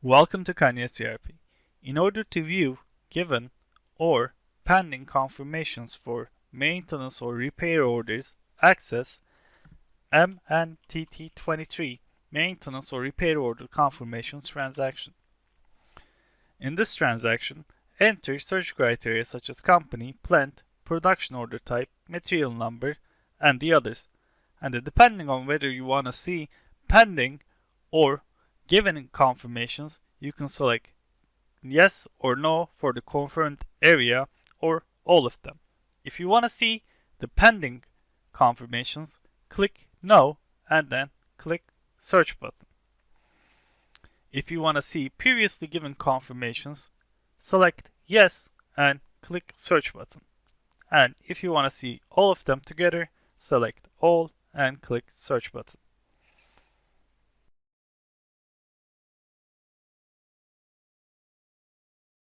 Welcome to Kanye CRP. In order to view given or pending confirmations for maintenance or repair orders, access MNTT23 maintenance or repair order confirmations transaction. In this transaction, enter search criteria such as company, plant, production order type, material number, and the others. And depending on whether you want to see pending or given confirmations, you can select yes or no for the confirmed area or all of them. If you want to see the pending confirmations, click no and then click search button. If you want to see previously given confirmations, select yes and click search button. And if you want to see all of them together, select all and click search button.